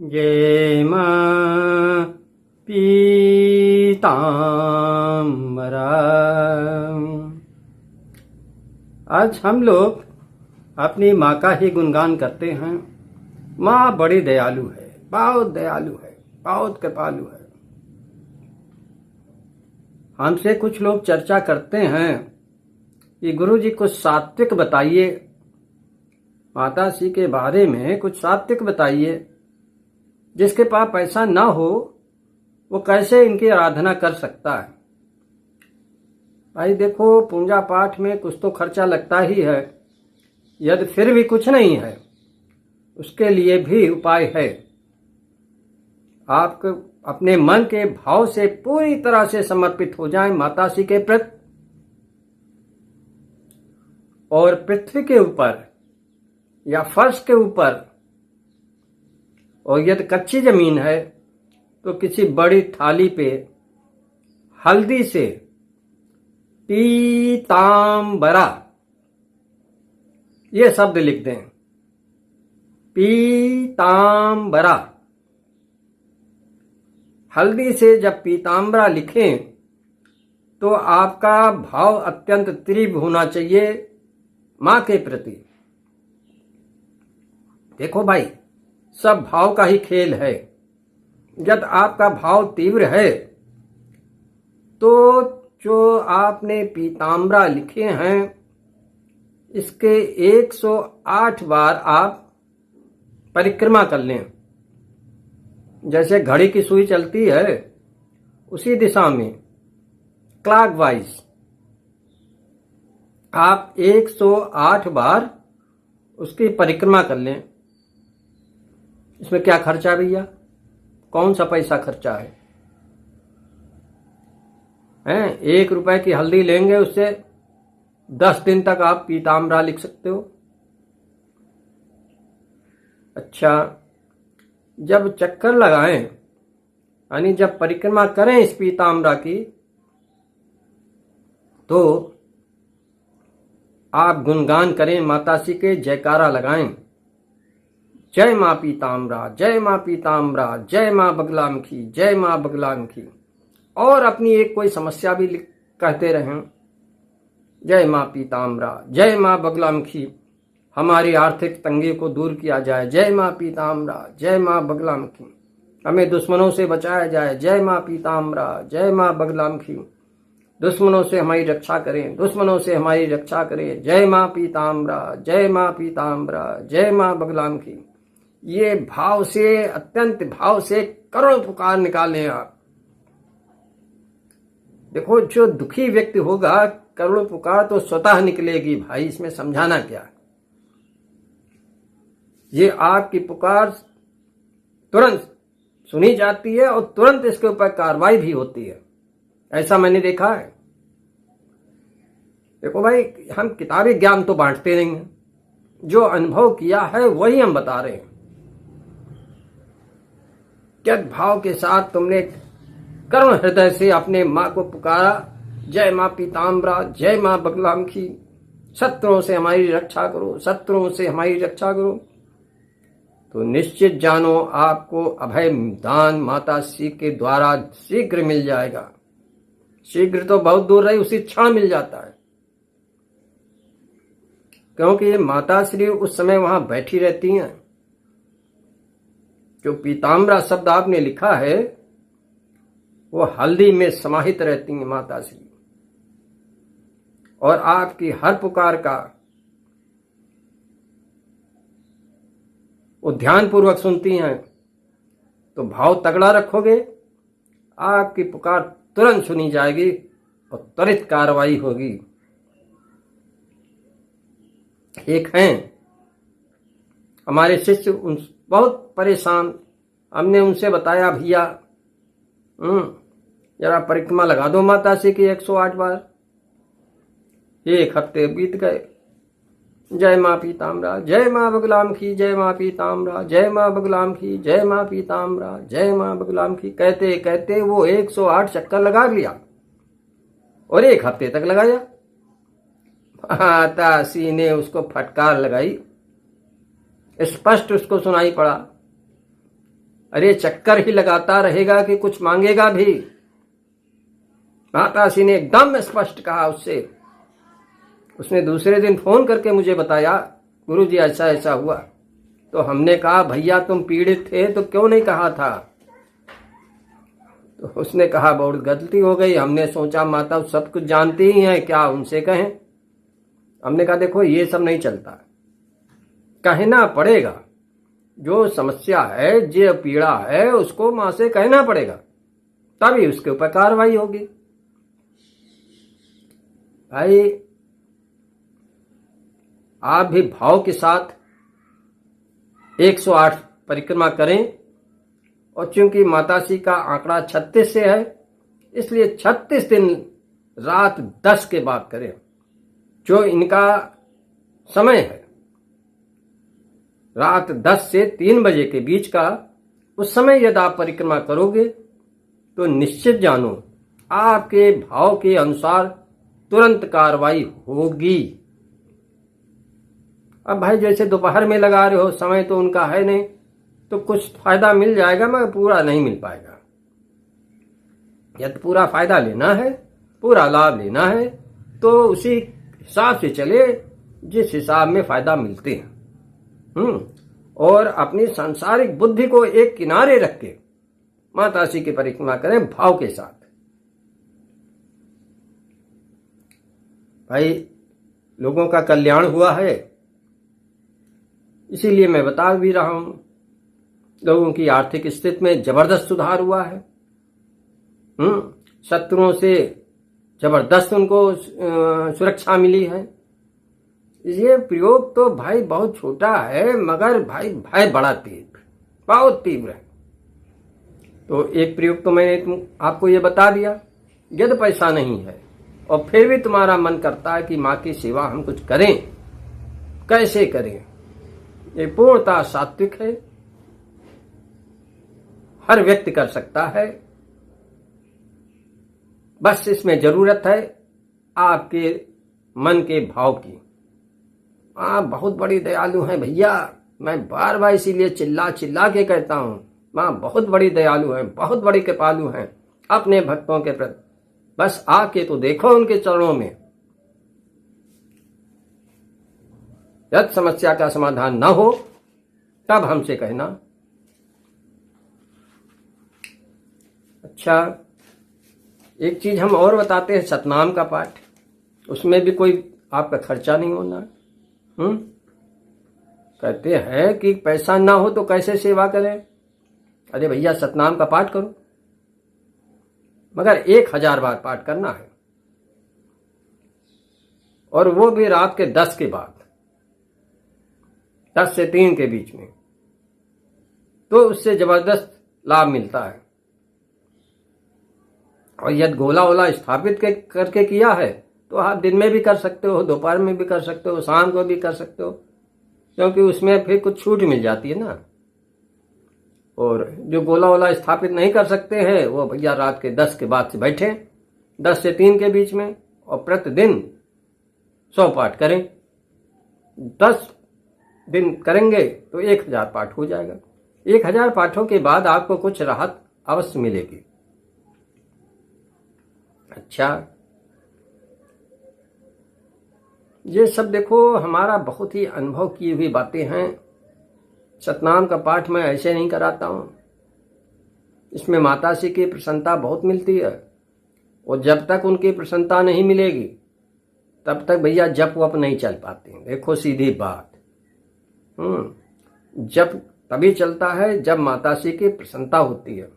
जय मां पीताम्बरा। आज हम लोग अपनी माँ का ही गुणगान करते हैं। माँ बड़ी दयालु है, बहुत दयालु है, बहुत कृपालु है। हमसे कुछ लोग चर्चा करते हैं कि गुरु जी कुछ सात्विक बताइए, माता श्री के बारे में कुछ सात्विक बताइए। जिसके पास पैसा ना हो वो कैसे इनकी आराधना कर सकता है। भाई देखो, पूजा पाठ में कुछ तो खर्चा लगता ही है। यदि फिर भी कुछ नहीं है, उसके लिए भी उपाय है। आप अपने मन के भाव से पूरी तरह से समर्पित हो जाएं माता श्री के प्रति, और पृथ्वी के ऊपर या फर्श के ऊपर, और यदि कच्ची जमीन है तो किसी बड़ी थाली पे हल्दी से पीताम्बरा ये शब्द लिख दें। पीताम्बरा, हल्दी से जब पीताम्बरा लिखें तो आपका भाव अत्यंत तीव्र होना चाहिए मां के प्रति। देखो भाई, सब भाव का ही खेल है। जब आपका भाव तीव्र है तो जो आपने पीताम्बरा लिखे हैं इसके 108 बार आप परिक्रमा कर लें। जैसे घड़ी की सुई चलती है उसी दिशा में क्लॉकवाइज आप 108 बार उसकी परिक्रमा कर लें। इसमें क्या खर्चा भैया? कौन सा पैसा खर्चा है? 1 रुपए की हल्दी लेंगे, उससे 10 दिन तक आप पीताम्बरा लिख सकते हो। अच्छा, जब चक्कर लगाएं यानी जब परिक्रमा करें इस पीताम्बरा की, तो आप गुणगान करें माता श्री के, जयकारा लगाएं। जय मां पीताम्बरा, जय मां पीताम्बरा, जय मां बगलामुखी, जय मां बगलामुखी। और अपनी एक कोई समस्या भी कहते रहें। जय मां पीताम्बरा, जय मां बगलामुखी, हमारी आर्थिक तंगी को दूर किया जाए। जय मां पीताम्बरा, जय मां बगलामुखी, हमें दुश्मनों से बचाया जाए। जय मां पीताम्बरा, जय मां बगलामुखी, दुश्मनों से हमारी रक्षा करें, दुश्मनों से हमारी रक्षा करें। जय मां पीताम्बरा, जय मां पीताम्बरा, जय मां बगलामुखी। ये भाव से, अत्यंत भाव से करोड़ पुकार निकालें आप। देखो, जो दुखी व्यक्ति होगा, करोड़ों पुकार तो स्वतः निकलेगी भाई। इसमें समझाना क्या है? ये आपकी पुकार तुरंत सुनी जाती है और तुरंत इसके ऊपर कार्रवाई भी होती है। ऐसा मैंने देखा है। देखो भाई, हम किताबी ज्ञान तो बांटते नहीं हैं, जो अनुभव किया है वही हम बता रहे हैं। क्या भाव के साथ तुमने करुण हृदय से अपने मां को पुकारा, जय मां पीताम्बरा, जय मां बगलामुखी, शत्रुओं से हमारी रक्षा करो, शत्रुओं से हमारी रक्षा करो, तो निश्चित जानो आपको अभय दान माता श्री के द्वारा शीघ्र मिल जाएगा। शीघ्र तो बहुत दूर रही, उसी क्षण मिल जाता है। क्योंकि ये माता श्री उस समय वहां बैठी रहती हैं। जो पीताम्बरा शब्द आपने लिखा है वो हल्दी में समाहित रहती हैं माता श्री, और आपकी हर पुकार का वो ध्यान पूर्वक सुनती हैं। तो भाव तगड़ा रखोगे, आपकी पुकार तुरंत सुनी जाएगी और त्वरित कार्रवाई होगी। एक हैं हमारे शिष्य, बहुत परेशान। हमने उनसे बताया, भैया जरा परिक्रमा लगा दो माता श्री की 108 बार। 1 हफ्ते बीत गए। जय मां पीताम्बरा, जय मां बगलामुखी, जय मां पीताम्बरा, जय मां बगलामुखी, जय मां पीताम्बरा, जय मां बगलामुखी कहते कहते वो 108 चक्कर लगा लिया और 1 हफ्ते तक लगाया। माता श्री ने उसको फटकार लगाई, स्पष्ट उसको सुनाई पड़ा, अरे चक्कर ही लगाता रहेगा कि कुछ मांगेगा भी? माताश्री ने एकदम स्पष्ट कहा उससे। उसने दूसरे दिन फोन करके मुझे बताया, गुरुजी ऐसा ऐसा हुआ। तो हमने कहा भैया तुम पीड़ित थे तो क्यों नहीं कहा था? तो उसने कहा बहुत गलती हो गई, हमने सोचा माता सब कुछ जानती ही हैं, क्या उनसे कहें। हमने कहा देखो ये सब नहीं चलता, कहना पड़ेगा। जो समस्या है, जो पीड़ा है, उसको मां से कहना पड़ेगा, तभी उसके ऊपर कार्रवाई होगी। भाई आप भी भाव के साथ 108 परिक्रमा करें। और चूंकि माताश्री का आंकड़ा 36 से है, इसलिए 36 दिन रात 10 के बाद करें, जो इनका समय है रात 10 से 3 बजे के बीच का। उस समय यदि आप परिक्रमा करोगे तो निश्चित जानो आपके भाव के अनुसार तुरंत कार्रवाई होगी। अब भाई जैसे दोपहर में लगा रहे हो, समय तो उनका है नहीं, तो कुछ फायदा मिल जाएगा मगर पूरा नहीं मिल पाएगा। यदि पूरा फायदा लेना है, पूरा लाभ लेना है, तो उसी हिसाब से चले जिस हिसाब में फायदा मिलते हैं। और अपनी सांसारिक बुद्धि को एक किनारे रख के माताश्री की परिक्रमा करें भाव के साथ। भाई लोगों का कल्याण हुआ है, इसीलिए मैं बता भी रहा हूं। लोगों की आर्थिक स्थिति में जबरदस्त सुधार हुआ है। शत्रुओं से जबरदस्त उनको सुरक्षा मिली है। ये प्रयोग तो भाई बहुत छोटा है, मगर भाई भय बड़ा तीव्र, बहुत तीव्र है। तो एक प्रयोग तो मैंने आपको ये बता दिया। यदि पैसा नहीं है और फिर भी तुम्हारा मन करता है कि माँ की सेवा हम कुछ करें, कैसे करें? ये पूर्णतः सात्विक है, हर व्यक्ति कर सकता है। बस इसमें जरूरत है आपके मन के भाव की। आप बहुत बड़ी दयालु हैं भैया, मैं बार बार इसीलिए चिल्ला चिल्ला के कहता हूं, मां बहुत बड़ी दयालु हैं, बहुत बड़ी कृपालु हैं अपने भक्तों के प्रति। बस आके तो देखो उनके चरणों में। यदि समस्या का समाधान न हो तब हमसे कहना। अच्छा, एक चीज हम और बताते हैं, सतनाम का पाठ, उसमें भी कोई आपका खर्चा नहीं होना। कहते हैं कि पैसा ना हो तो कैसे सेवा करें? अरे भैया सतनाम का पाठ करो, मगर 1000 बार पाठ करना है, और वो भी रात के 10 के बाद, 10 से 3 के बीच में। तो उससे जबरदस्त लाभ मिलता है। और यदि गोला वोला स्थापित करके किया है तो आप दिन में भी कर सकते हो, दोपहर में भी कर सकते हो, शाम को भी कर सकते हो, क्योंकि उसमें फिर कुछ छूट मिल जाती है ना। और जो गोला वोला स्थापित नहीं कर सकते हैं वो भैया रात के 10 के बाद से बैठे, 10 से 3 के बीच में, और प्रतिदिन 100 पाठ करें। 10 दिन करेंगे तो 1000 पाठ हो जाएगा। 1000 पाठों के बाद आपको कुछ राहत अवश्य मिलेगी। अच्छा, ये सब देखो हमारा बहुत ही अनुभव की हुई बातें हैं। सतनाम का पाठ मैं ऐसे नहीं कराता हूं, इसमें माताश्री की प्रसन्नता बहुत मिलती है। और जब तक उनकी प्रसन्नता नहीं मिलेगी तब तक भैया जप वप नहीं चल पाते। देखो सीधी बात, जप तभी चलता है जब माताश्री की प्रसन्नता होती है।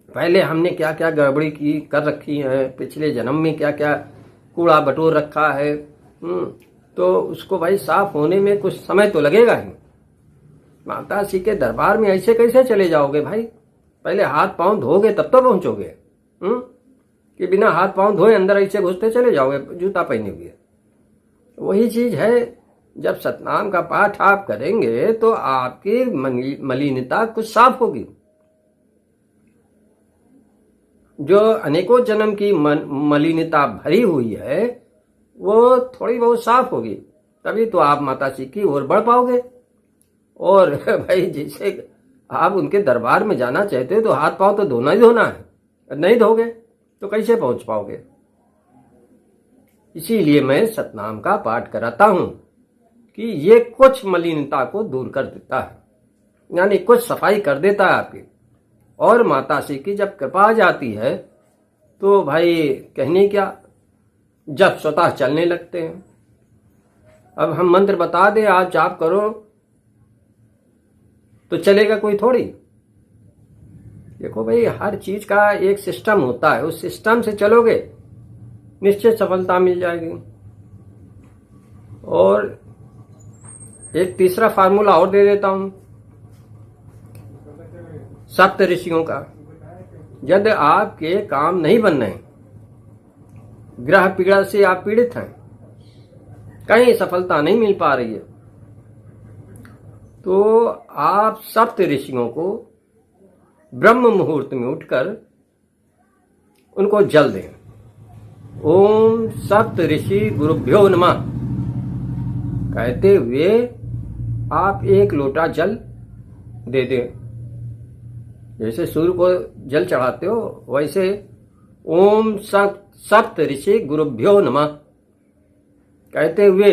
पहले हमने क्या क्या गड़बड़ी की कर रखी है, पिछले जन्म में क्या क्या कूड़ा बटोर रखा है, तो उसको भाई साफ होने में कुछ समय तो लगेगा ही। माताश्री के दरबार में ऐसे कैसे चले जाओगे भाई? पहले हाथ पांव धोगे तब तो पहुंचोगे, कि बिना हाथ पांव धोए अंदर ऐसे घुसते चले जाओगे जूता पहने हुए? वही चीज है, जब सतनाम का पाठ आप करेंगे तो आपकी मलिनता कुछ साफ होगी। जो अनेकों जन्म की मलिनता भरी हुई है वो थोड़ी बहुत साफ होगी, तभी तो आप माताश्री की ओर बढ़ पाओगे। और भाई जैसे आप उनके दरबार में जाना चाहते हो तो हाथ पांव तो धोना ही धोना है, नहीं धोगे तो कैसे पहुंच पाओगे। इसीलिए मैं सतनाम का पाठ कराता हूं कि ये कुछ मलिनता को दूर कर देता है, यानी कुछ सफाई कर देता है आपकी। और माता श्री की जब कृपा आ जाती है तो भाई कहने क्या, जब स्वतः चलने लगते हैं। अब हम मंत्र बता दें आज जाप करो तो चलेगा कोई थोड़ी। देखो भाई हर चीज का एक सिस्टम होता है, उस सिस्टम से चलोगे निश्चित सफलता मिल जाएगी। और एक तीसरा फार्मूला और दे देता हूं सप्त ऋषियों का। यदि आपके काम नहीं बन रहे, ग्रह पीड़ा से आप पीड़ित हैं, कहीं सफलता नहीं मिल पा रही है, तो आप सप्त ऋषियों को ब्रह्म मुहूर्त में उठकर उनको जल दें। ओम सप्त ऋषि गुरुभ्यो नमः कहते हुए आप 1 लोटा जल दे दें। जैसे सूर्य को जल चढ़ाते हो वैसे ओम सप्त ऋषि गुरुभ्यो नमः कहते हुए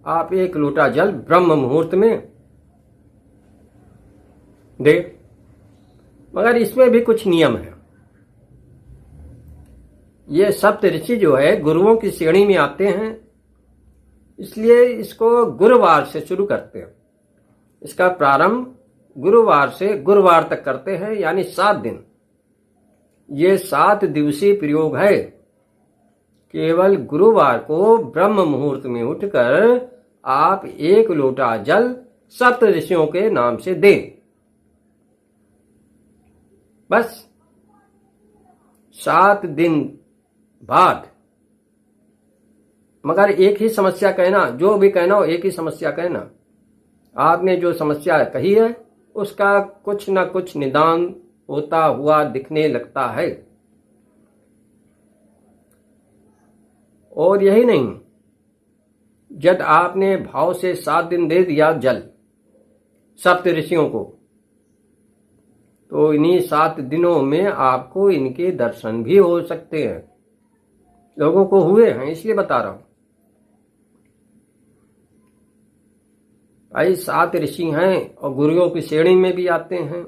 आप 1 लोटा जल ब्रह्म मुहूर्त में दे। मगर इसमें भी कुछ नियम है। ये सप्त ऋषि जो है गुरुओं की श्रेणी में आते हैं, इसलिए इसको गुरुवार से शुरू करते हैं। इसका प्रारंभ गुरुवार से गुरुवार तक करते हैं, यानी 7 दिन। ये 7 दिवसीय प्रयोग है। केवल गुरुवार को ब्रह्म मुहूर्त में उठकर आप 1 लोटा जल सप्त ऋषियों के नाम से दें। बस 7 दिन बाद, मगर एक ही समस्या कहना, जो भी कहना हो एक ही समस्या कहना। आपने जो समस्या कही है उसका कुछ ना कुछ निदान होता हुआ दिखने लगता है। और यही नहीं, जब आपने भाव से 7 दिन दे दिया जल सप्त ऋषियों को, तो इन्हीं 7 दिनों में आपको इनके दर्शन भी हो सकते हैं। लोगों को हुए हैं, इसलिए बता रहा हूं। भाई 7 ऋषि हैं और गुरुओं की श्रेणी में भी आते हैं,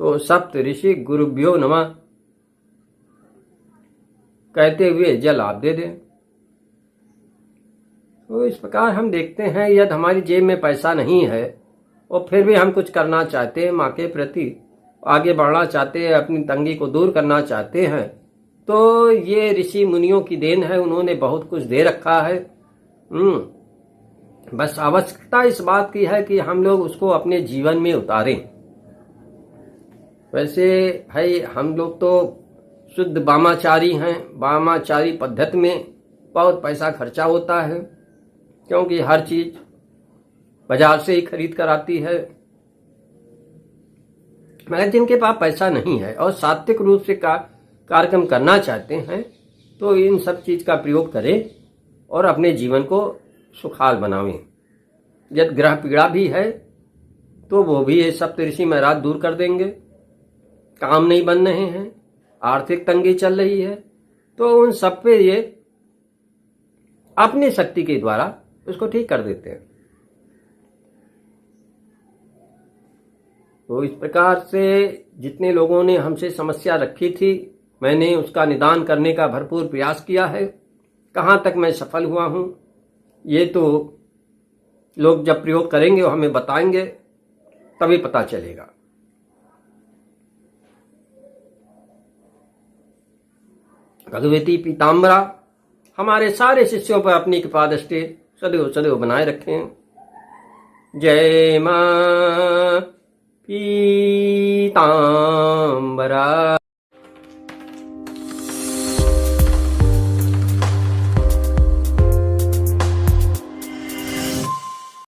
तो सप्त ऋषि गुरुभ्यो नमः कहते हुए जल आप दे दें। तो इस प्रकार हम देखते हैं यदि हमारी जेब में पैसा नहीं है और फिर भी हम कुछ करना चाहते हैं, माँ के प्रति आगे बढ़ना चाहते हैं, अपनी तंगी को दूर करना चाहते हैं, तो ये ऋषि मुनियों की देन है। उन्होंने बहुत कुछ दे रखा है। बस आवश्यकता इस बात की है कि हम लोग उसको अपने जीवन में उतारें। वैसे भाई हम लोग तो शुद्ध वामाचारी हैं। वामाचारी पद्धति में बहुत पैसा खर्चा होता है, क्योंकि हर चीज बाजार से ही खरीद कर आती है। मगर जिनके पास पैसा नहीं है और सात्विक रूप से कार्यक्रम करना चाहते हैं, तो इन सब चीज का प्रयोग करें और अपने जीवन को सुखाल बनावें। यदि ग्रह पीड़ा भी है तो वो भी ये सप्त ऋषि महाराज दूर कर देंगे। काम नहीं बन रहे हैं, आर्थिक तंगी चल रही है, तो उन सब पे ये अपनी शक्ति के द्वारा उसको ठीक कर देते हैं। तो इस प्रकार से जितने लोगों ने हमसे समस्या रखी थी, मैंने उसका निदान करने का भरपूर प्रयास किया है। कहाँ तक मैं सफल हुआ हूँ ये तो लोग जब प्रयोग करेंगे और हमें बताएंगे तभी पता चलेगा। भगवती पीताम्बरा हमारे सारे शिष्यों पर अपनी कृपा दृष्टि सदैव सदैव बनाए रखें। जय मां पीताम्बरा।